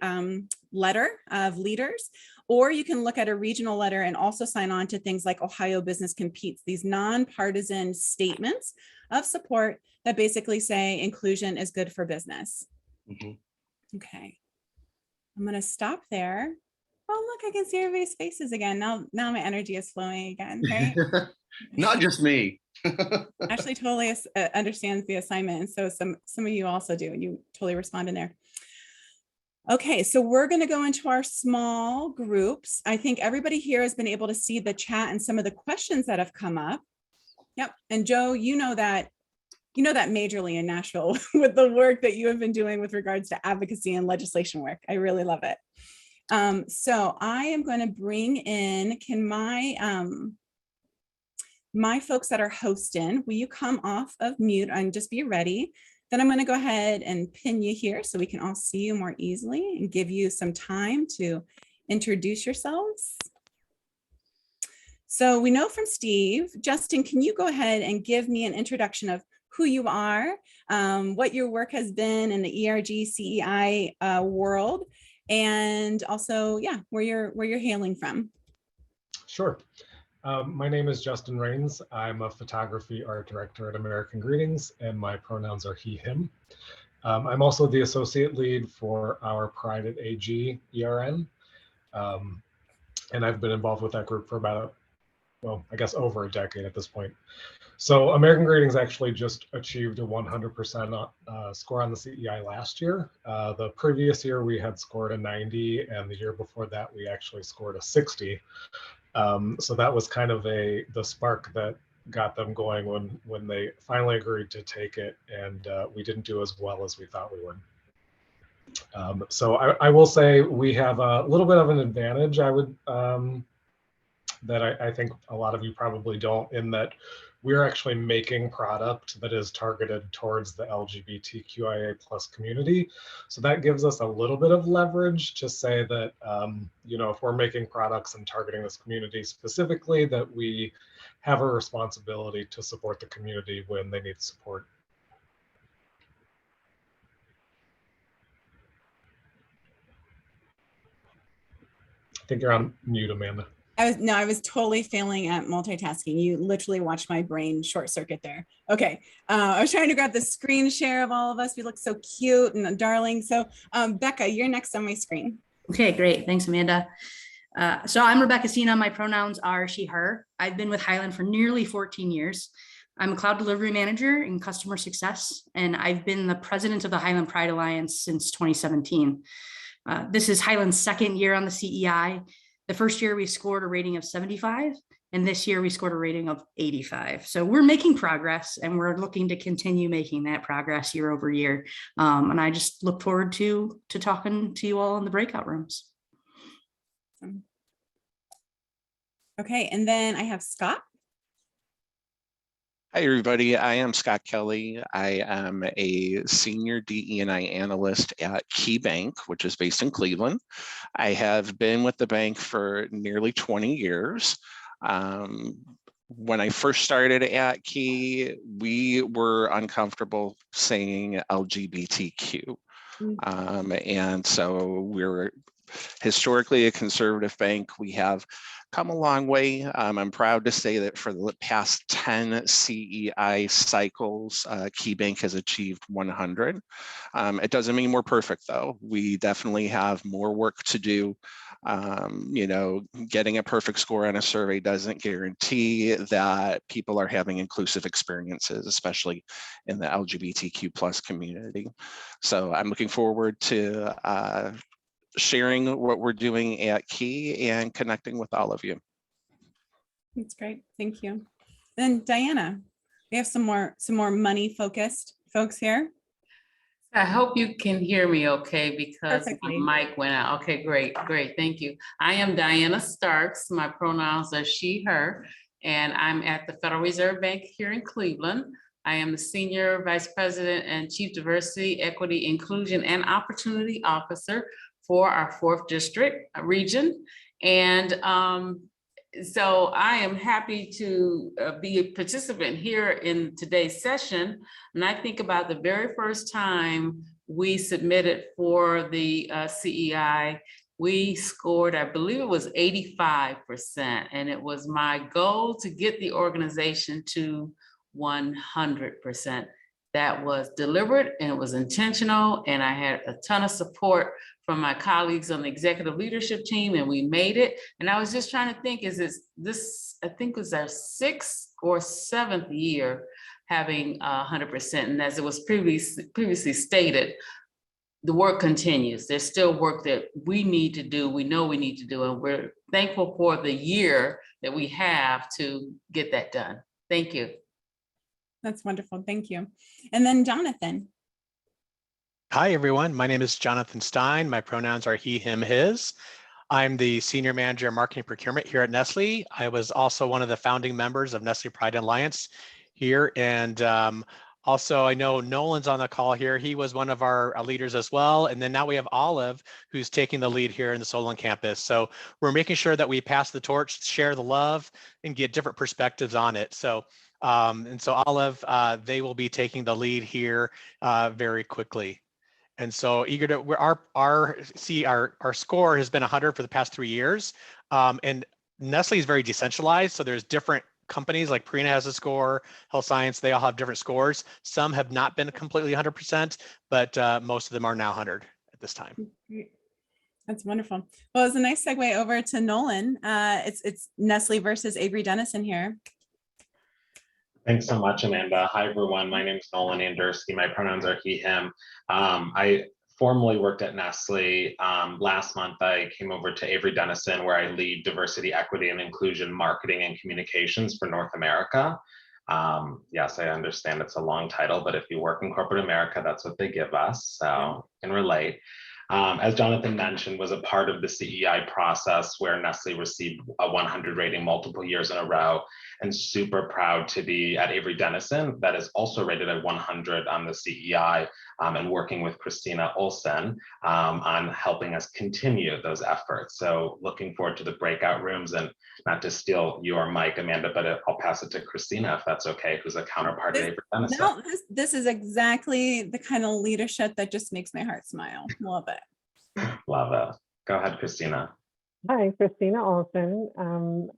letter of leaders, or you can look at a regional letter and also sign on to things like Ohio Business Competes, these nonpartisan statements of support that basically say inclusion is good for business. Okay, I'm going to stop there. Oh, look, I can see everybody's faces again. Now my energy is flowing again, right? Not just me. Ashley totally understands the assignment. And so some of you also do, and you totally respond in there. Okay, so we're going to go into our small groups. I think everybody here has been able to see the chat and some of the questions that have come up. Yep. And Joe, you know that majorly in Nashville with the work that you have been doing with regards to advocacy and legislation work. I really love it. So I am going to bring in, can my folks that are hosting, will you come off of mute and just be ready? Then I'm going to go ahead and pin you here so we can all see you more easily and give you some time to introduce yourselves. So we know from Steve. Justin, can you go ahead and give me an introduction of who you are, what your work has been in the ERG CEI world, and also, yeah, where you're hailing from. Sure. My name is Justin Rains. I'm a photography art director at American Greetings, and my pronouns are he, him. I'm also the associate lead for our Pride at AG ERN. And I've been involved with that group for about, well, I guess over a decade at this point. So American Greetings actually just achieved a 100% score on the CEI last year. The previous year we had scored a 90, and the year before that we actually scored a 60. So that was kind of the spark that got them going when they finally agreed to take it, and we didn't do as well as we thought we would. So I will say we have a little bit of an advantage, that I think a lot of you probably don't, in that we're actually making product that is targeted towards the LGBTQIA+ community. So that gives us a little bit of leverage to say that, if we're making products and targeting this community specifically, that we have a responsibility to support the community when they need support. I think you're on mute, Amanda. I was totally failing at multitasking. You literally watched my brain short circuit there. Okay, I was trying to grab the screen share of all of us. We look so cute and darling. So Becca, you're next on my screen. Okay, great. Thanks, Amanda. So I'm Rebecca Sina. My pronouns are she, her. I've been with Highland for nearly 14 years. I'm a cloud delivery manager in customer success, and I've been the president of the Highland Pride Alliance since 2017. This is Highland's second year on the CEI. The first year we scored a rating of 75, and this year we scored a rating of 85. So we're making progress, and we're looking to continue making that progress year over year. And I just look forward to talking to you all in the breakout rooms. Okay, and then I have Scott. Hi, everybody. I am Scott Kelly. I am a senior DE&I analyst at KeyBank, which is based in Cleveland. I have been with the bank for nearly 20 years. When I first started at Key, we were uncomfortable saying LGBTQ. And so we're historically a conservative bank. We have come a long way. I'm proud to say that for the past 10 CEI cycles, KeyBank has achieved 100. It doesn't mean we're perfect, though. We definitely have more work to do. Getting a perfect score on a survey doesn't guarantee that people are having inclusive experiences, especially in the LGBTQ+ community. So I'm looking forward to sharing what we're doing at Key and connecting with all of you. That's great. Thank you. Then Diana, we have some more money focused folks here. I hope you can hear me okay, because Perfectly. my mic went out. Okay, great. Thank you. I am Diana Starks. My pronouns are she, her, and I'm at the Federal Reserve Bank here in Cleveland. I am the Senior Vice President and Chief Diversity, Equity, Inclusion, and Opportunity Officer for our 4th District region. And so I am happy to be a participant here in today's session. And I think about the very first time we submitted for the CEI, we scored, I believe it was 85%. And it was my goal to get the organization to 100%. That was deliberate and it was intentional. And I had a ton of support from my colleagues on the executive leadership team, and we made it. And I was just trying to think, this, I think it was our 6th or 7th year having 100%. And as it was previously stated, the work continues. There's still work that we need to do. We know we need to do, and we're thankful for the year that we have to get that done. Thank you. That's wonderful. Thank you. And then Jonathan. Hi, everyone. My name is Jonathan Stein. My pronouns are he, him, his. I'm the Senior Manager of Marketing Procurement here at Nestle. I was also one of the founding members of Nestle Pride Alliance here. And also, I know Nolan's on the call here. He was one of our leaders as well. And then now we have Olive, who's taking the lead here in the Solon campus. So we're making sure that we pass the torch, share the love, and get different perspectives on it. So Olive, they will be taking the lead here very quickly. And so eager to, our score has been 100 for the past 3 years. And Nestle is very decentralized. So there's different companies like Purina has a score, Health Science, they all have different scores. Some have not been completely 100%, but most of them are now 100 at this time. Great. That's wonderful. Well, it's a nice segue over to Nolan. It's Nestle versus Avery Dennison here. Thanks so much, Amanda. Hi, everyone. My name is Nolan Andersky. My pronouns are he, him. I formerly worked at Nestle. Last month, I came over to Avery Dennison, where I lead diversity, equity, and inclusion marketing and communications for North America. Yes, I understand it's a long title, but if you work in corporate America, that's what they give us, so I can relate. As Jonathan mentioned, was a part of the CEI process where Nestle received a 100 rating multiple years in a row, and super proud to be at Avery Dennison that is also rated at 100 on the CEI, and working with Christina Olsen on helping us continue those efforts. So looking forward to the breakout rooms, and not to steal your mic, Amanda, but I'll pass it to Christina if that's okay, who's a counterpart at Avery Dennison. No, this is exactly the kind of leadership that just makes my heart smile. Love it. Love it. Go ahead, Christina. Hi, Christina Olsen.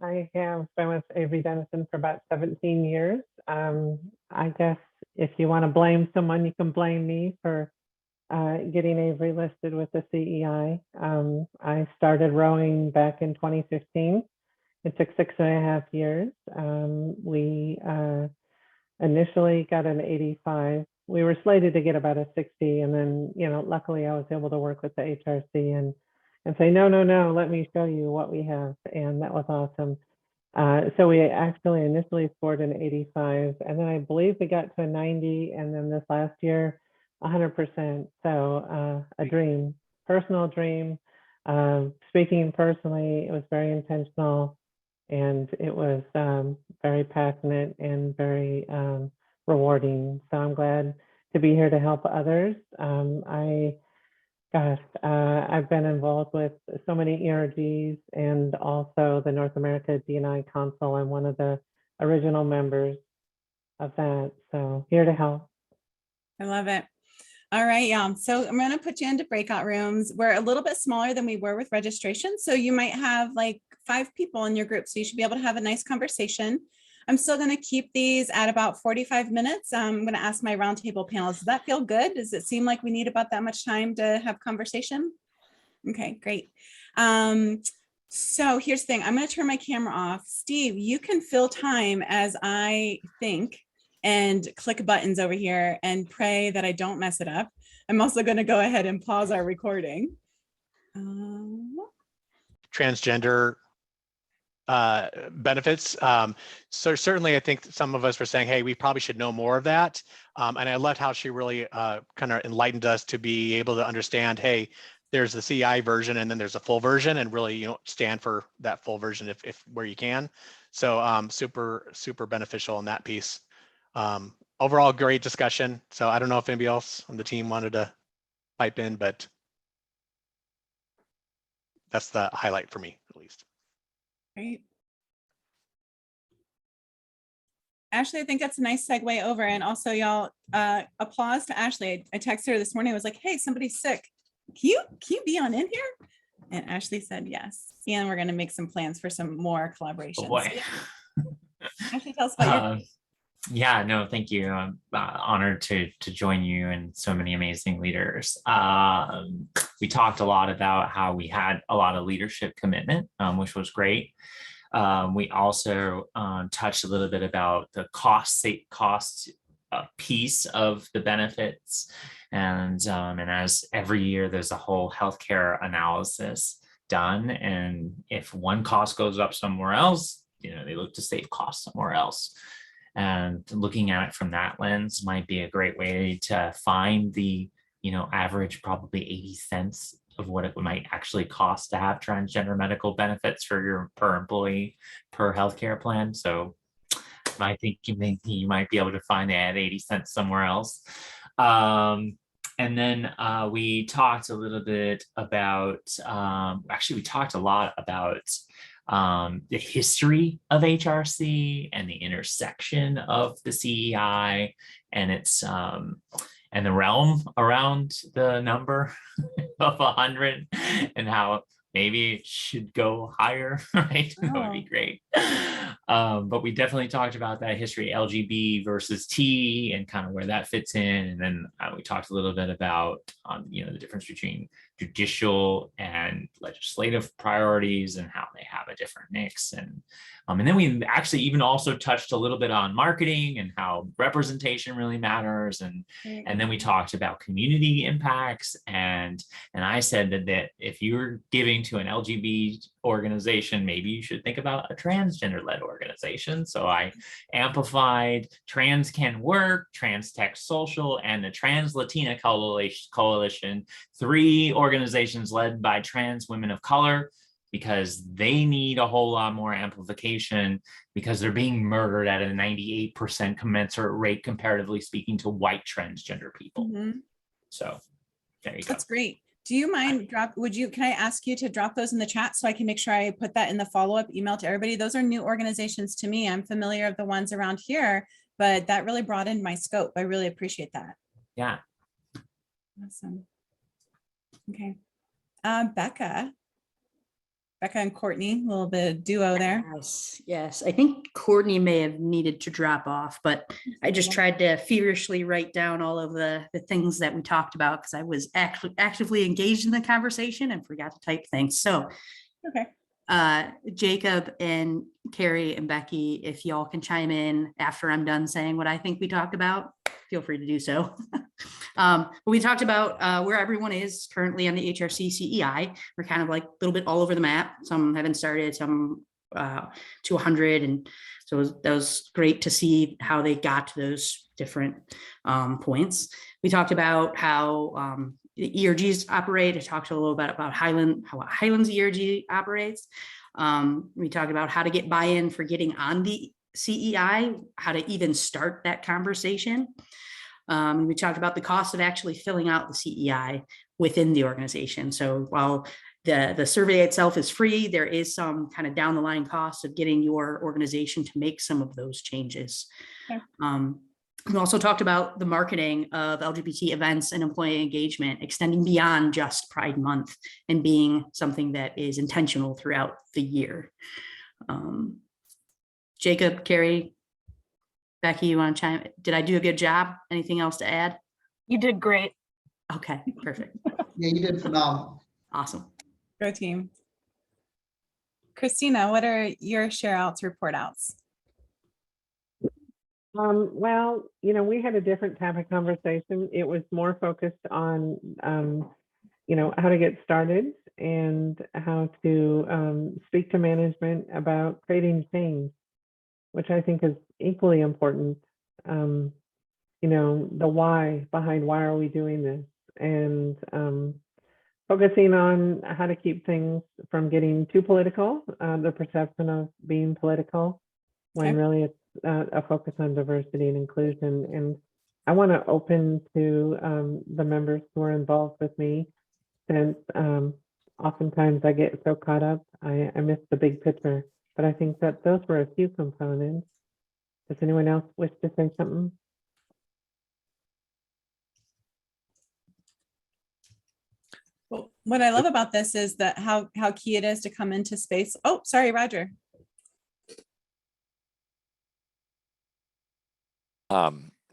I have been with Avery Dennison for about 17 years. I guess if you want to blame someone, you can blame me for getting Avery listed with the CEI. I started rowing back in 2015. It took 6.5 years. We initially got an 85. We were slated to get about a 60, and then, luckily I was able to work with the HRC and say, no, let me show you what we have. And that was awesome. So we actually initially scored an 85, and then I believe we got to a 90, and then this last year, 100%. So a dream, personal dream. Speaking personally, it was very intentional, and it was very passionate and very rewarding. So I'm glad to be here to help others. I've been involved with so many ERGs and also the North America D&I Council. I'm one of the original members of that. So here to help. I love it. All right, yeah. So I'm going to put you into breakout rooms. We're a little bit smaller than we were with registration. So you might have like 5 people in your group. So you should be able to have a nice conversation. I'm still going to keep these at about 45 minutes. I'm going to ask my roundtable panelists, does that feel good? Does it seem like we need about that much time to have conversation? Okay, great. So here's the thing. I'm going to turn my camera off. Steve, you can fill time as I think and click buttons over here and pray that I don't mess it up. I'm also going to go ahead and pause our recording. Transgender benefits. So certainly I think some of us were saying, hey, we probably should know more of that. And I loved how she really kind of enlightened us to be able to understand, hey, there's the CI version and then there's a full version, and really, stand for that full version if where you can. So super beneficial in that piece. Overall, great discussion. So I don't know if anybody else on the team wanted to pipe in, but that's the highlight for me, at least. Great. Ashley, I think that's a nice segue over. And also y'all, applause to Ashley. I texted her this morning. I was like, hey, somebody's sick. Can you be on in here? And Ashley said yes. And we're going to make some plans for some more collaborations. Oh boy. Ashley, tell us about your. Yeah, no, thank you. I'm honored to join you and so many amazing leaders. We talked a lot about how we had a lot of leadership commitment, which was great. We also touched a little bit about the cost piece of the benefits, and as every year there's a whole healthcare analysis done, and if one cost goes up somewhere else, they look to save costs somewhere else. And looking at it from that lens might be a great way to find the, average probably 80 cents of what it might actually cost to have transgender medical benefits for your per employee per healthcare plan. So I think you might be able to find that at 80 cents somewhere else. And then we talked a little bit about, actually we talked a lot about the history of HRC and the intersection of the CEI and its and the realm around the number of 100 and how maybe it should go higher, right? That would be great. But we definitely talked about that history, LGB versus T, and kind of where that fits in. And then we talked a little bit about, you know, the difference between judicial and legislative priorities and how they have a different mix. And then we actually even also touched a little bit on marketing and how representation really matters. And then we talked about community impacts. And I said that if you're giving to an LGBT organization, maybe you should think about a transgender-led organization. So I amplified Trans Can Work, Trans Tech Social, and the Trans Latina Coalition, 3 organizations led by trans women of color, because they need a whole lot more amplification because they're being murdered at a 98% commensurate rate, comparatively speaking, to white transgender people. So there you go. That's great. Do you mind can I ask you to drop those in the chat so I can make sure I put that in the follow-up email to everybody? Those are new organizations to me. I'm familiar of the ones around here, but that really broadened my scope. I really appreciate that. Yeah. Awesome. Okay. Becca and Courtney, a little bit of duo there. Yes. I think Courtney may have needed to drop off, but I just tried to feverishly write down all of the things that we talked about because I was actively engaged in the conversation and forgot to type things. So, okay. Jacob and Carrie and Becky, if y'all can chime in after I'm done saying what I think we talked about, feel free to do so. But we talked about where everyone is currently on the HRC CEI. We're kind of like a little bit all over the map. Some haven't started, some to 100. And so that was great to see how they got to those different points. We talked about how the ERGs operate. I talked a little bit about how Highland's ERG operates. We talked about how to get buy-in for getting on the CEI, how to even start that conversation. We talked about the cost of actually filling out the CEI within the organization. So while the survey itself is free, there is some kind of down the line cost of getting your organization to make some of those changes. Okay. We also talked about the marketing of LGBT events and employee engagement extending beyond just Pride Month and being something that is intentional throughout the year. Jacob, Carrie, Becky, you want to chime? Did I do a good job? Anything else to add? You did great. Okay, perfect. Yeah, you did phenomenal. Awesome. Go team. Christina, what are your share outs, report outs? Well, you know, we had a different type of conversation. It was more focused on, you know, how to get started and how to speak to management about creating change, which I think is equally important. You know, the why behind why are we doing this, and focusing on how to keep things from getting too political, the perception of being political, when really it's a focus on diversity and inclusion. And I want to open to the members who are involved with me, since oftentimes I get so caught up, I miss the big picture. But I think that those were a few components. Does anyone else wish to say something? Well, what I love about this is that how key it is to come into space. Oh, sorry, Roger.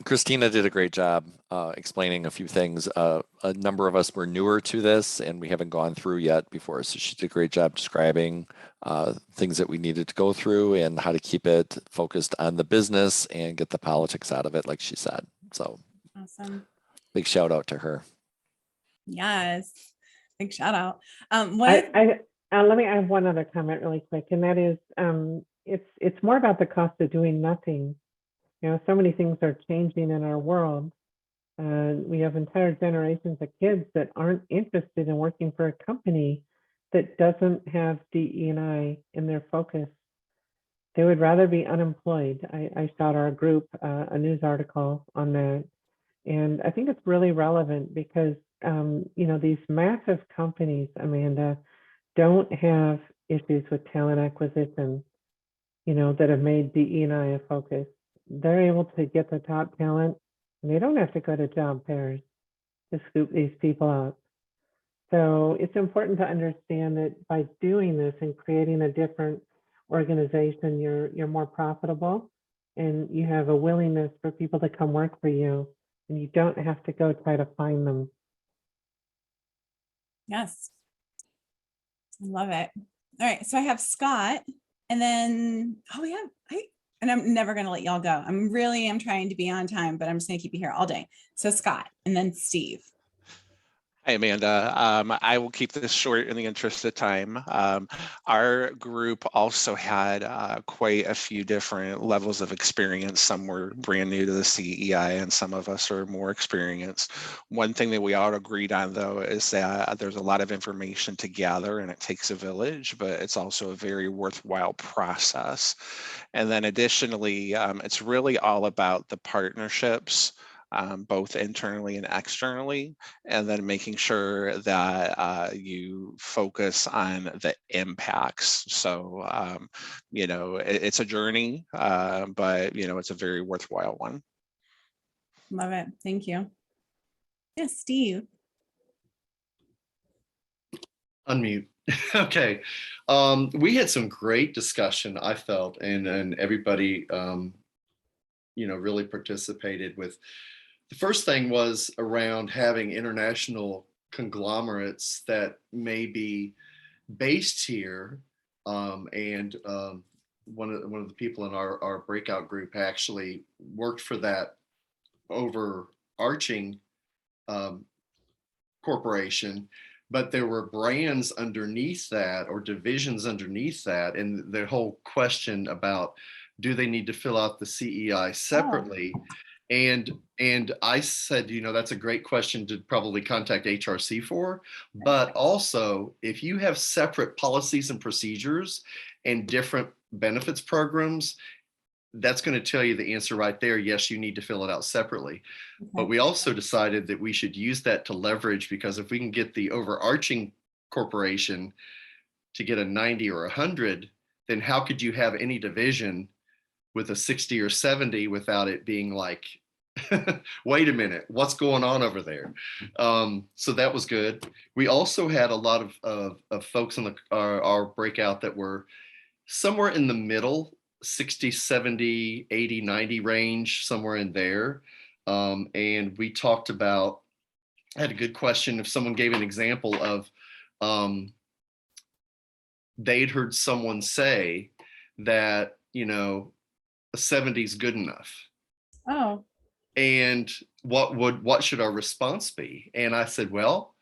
Christina did a great job explaining a few things. A number of us were newer to this and we haven't gone through yet before. So she did a great job describing things that we needed to go through and how to keep it focused on the business and get the politics out of it, like she said. So awesome. Big shout out to her. Yes, big shout out. Let me add one other comment really quick, and that is it's more about the cost of doing nothing. You know, so many things are changing in our world. We have entire generations of kids that aren't interested in working for a company that doesn't have DE&I in their focus. They would rather be unemployed. I shot our group a news article on that. And I think it's really relevant because, you know, these massive companies, Amanda, don't have issues with talent acquisition, that have made DE&I a focus. They're able to get the top talent, and they don't have to go to job fairs to scoop these people up. So it's important to understand that by doing this and creating a different organization, you're more profitable, and you have a willingness for people to come work for you, and you don't have to go try to find them. Yes. I love it. All right. So I have Scott, and then, and I'm never going to let y'all go. I'm trying to be on time, but I'm just going to keep you here all day. So Scott, and then Steve. Hi, Amanda. I will keep this short in the interest of time. Our group also had quite a few different levels of experience. Some were brand new to the CEI, and some of us are more experienced. One thing that we all agreed on, though, is that there's a lot of information to gather, and it takes a village, but it's also a very worthwhile process. And then additionally, it's really all about the partnerships, both internally and externally, and then making sure that you focus on the impacts. So, it's a journey, but, it's a very worthwhile one. Love it. Thank you. Yes, Steve. Unmute. Okay. We had some great discussion, I felt, and everybody, really participated with. The first thing was around having international conglomerates that may be based here. And one of the people in our breakout group actually worked for that overarching corporation, but there were brands underneath that or divisions underneath that. And the whole question about, do they need to fill out the CEI separately? Oh. And I said, that's a great question to probably contact HRC for, but also if you have separate policies and procedures and different benefits programs, that's going to tell you the answer right there. Yes, you need to fill it out separately. Okay. But we also decided that we should use that to leverage, because if we can get the overarching corporation to get a 90 or 100, then how could you have any division with a 60 or 70 without it being like, wait a minute, what's going on over there? So that was good. We also had a lot of folks in our breakout that were somewhere in the middle, 60, 70, 80, 90 range, somewhere in there. And we talked about, I had a good question. If someone gave an example of, they'd heard someone say that, a 70 is good enough. Oh. And what should our response be? And I said, well,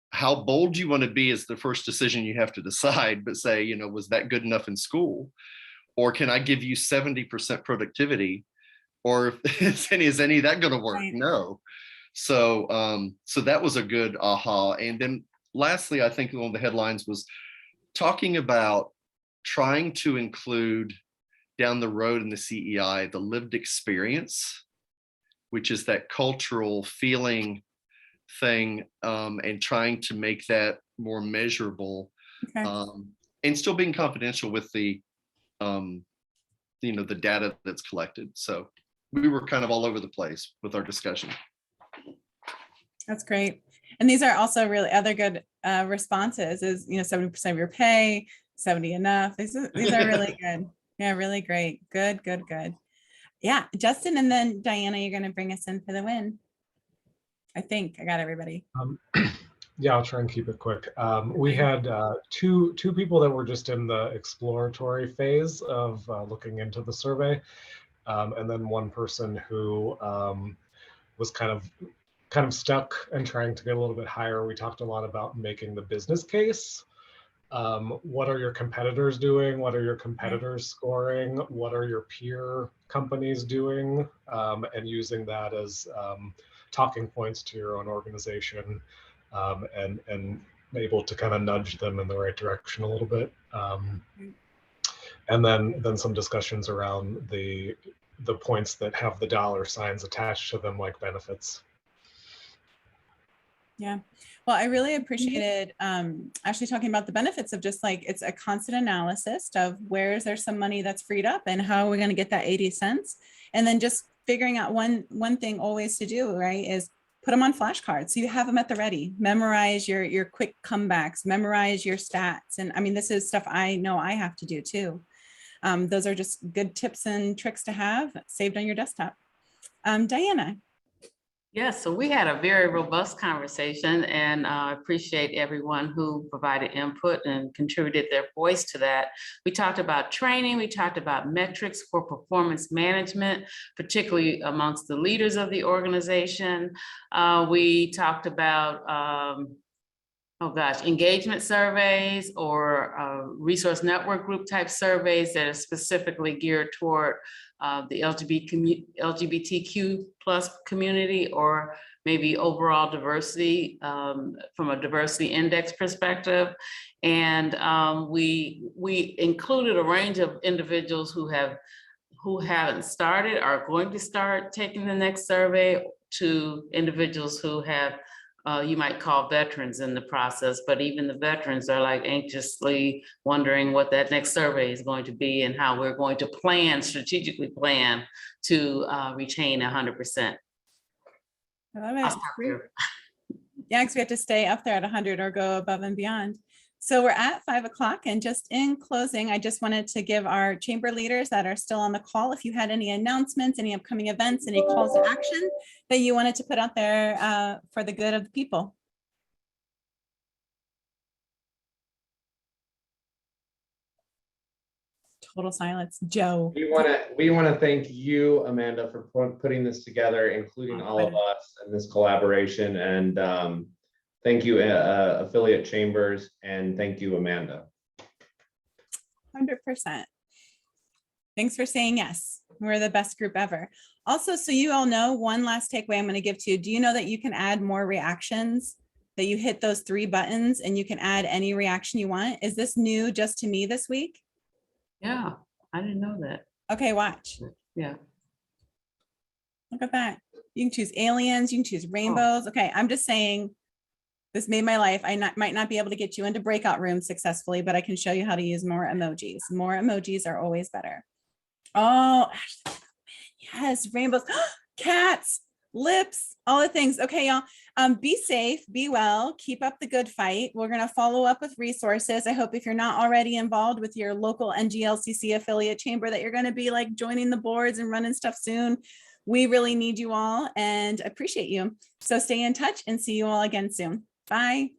how bold you want to be is the first decision you have to decide, but say, was that good enough in school? Or can I give you 70% productivity? Or is any of that going to work? Right. No. So that was a good aha. And then lastly, I think one of the headlines was talking about trying to include down the road in the CEI, the lived experience, which is that cultural feeling thing, and trying to make that more measurable, okay. And still being confidential with the, the data that's collected. So we were kind of all over the place with our discussion. That's great. And these are also really other good responses is, 70% of your pay, 70 enough. These are really good. Yeah, really great. Good. Yeah, Justin, and then Diana, you're going to bring us in for the win. I think I got everybody. Yeah, I'll try and keep it quick. We had two people that were just in the exploratory phase of looking into the survey, and then one person who was kind of stuck and trying to get a little bit higher. We talked a lot about making the business case. What are your competitors doing? What are your competitors scoring? What are your peer companies doing? And using that as talking points to your own organization, and able to kind of nudge them in the right direction a little bit. And then some discussions around the points that have the dollar signs attached to them, like benefits. Yeah. Well, I really appreciated actually talking about the benefits of just like, it's a constant analysis of where is there some money that's freed up and how are we going to get that 80 cents? And then just figuring out one thing always to do, right, is put them on flashcards. So you have them at the ready, memorize your quick comebacks, memorize your stats. And I mean, this is stuff I know I have to do too. Those are just good tips and tricks to have saved on your desktop. Diana. Yes, so we had a very robust conversation, and I appreciate everyone who provided input and contributed their voice to that. We talked about training, we talked about metrics for performance management, particularly amongst the leaders of the organization. We talked about engagement surveys or resource network group type surveys that are specifically geared toward the LGBTQ plus community, or maybe overall diversity from a diversity index perspective. And we included a range of individuals who haven't started, are going to start taking the next survey, to individuals who have you might call veterans in the process, but even the veterans are like anxiously wondering what that next survey is going to be and how we're going to strategically plan to retain 100%. I love it. Yeah, because we have to stay up there at 100 or go above and beyond. So we're at 5 o'clock, and just in closing, I just wanted to give our chamber leaders that are still on the call, if you had any announcements, any upcoming events, any calls to action that you wanted to put out there for the good of the people. Total silence. Joe. We want to thank you, Amanda, for putting this together, including all of us in this collaboration. And thank you, affiliate chambers, and thank you, Amanda. 100%. Thanks for saying yes. We're the best group ever. Also, so you all know, one last takeaway I'm going to give to you. Do you know that you can add more reactions? That you hit those 3 buttons and you can add any reaction you want? Is this new just to me this week? Yeah, I didn't know that. Okay, watch. Yeah. Look at that. You can choose aliens, you can choose rainbows. Okay, I'm just saying, this made my life. I might not be able to get you into breakout rooms successfully, but I can show you how to use more emojis. More emojis are always better. Oh, yes, rainbows, cats, lips, all the things. Okay, y'all, be safe, be well, keep up the good fight. We're gonna follow up with resources. I hope if you're not already involved with your local NGLCC affiliate chamber that you're gonna be like joining the boards and running stuff soon. We really need you all and appreciate you. So stay in touch and see you all again soon. Bye.